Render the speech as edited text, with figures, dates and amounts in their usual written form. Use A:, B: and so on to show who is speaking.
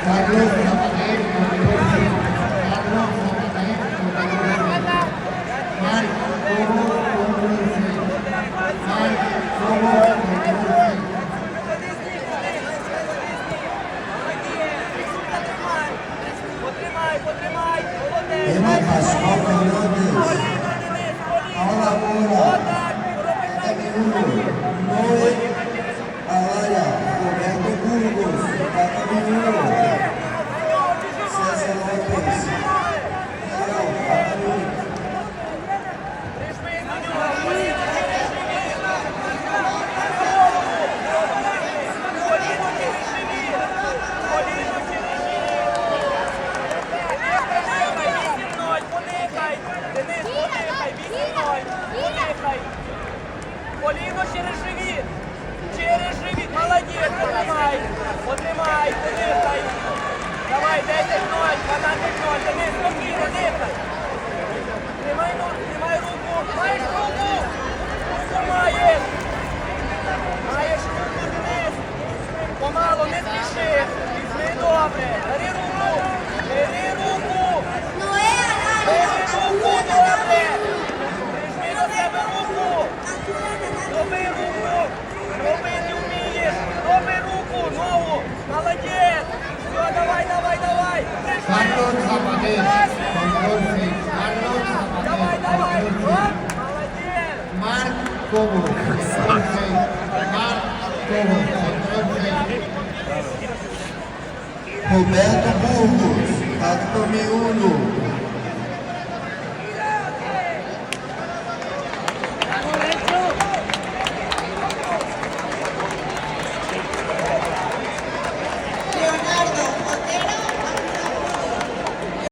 A: Carlos Zapater, control C. Carlos Zapater, control C. Marc Cobo, control C. Marc Cobo, control C.
B: Потримай, молодець.
C: Демокас, Фернандес. Ahora bola. Camilo. Noé. Araya. Roberto Burgos. Camilo. César Lopes. Miguel. Camilo.
B: Коліно через живіт. Через живіт. Молодець. Потримай. Дихай. Давай, 10-0, 12-0. Денис, спокійно, дихай. Тримай руку. Маєш руку. Руку маєш. Маєш руку, Денис. Помало, не спіши. Візьми добре. Бери руку. Бери руку. Бери руку, добре. Прижми до себе руку. Роби руку. Роби, не вмієш. Роби руку, ногу. Молодець. Все, давай.
A: Carlos Zapater, control C. Carlos
B: Давай.
A: Zapater, control C.
B: Молодець.
A: Marc Cobo, control C. Marc Cobo, control C.
C: Roberto Burgos. Camilo.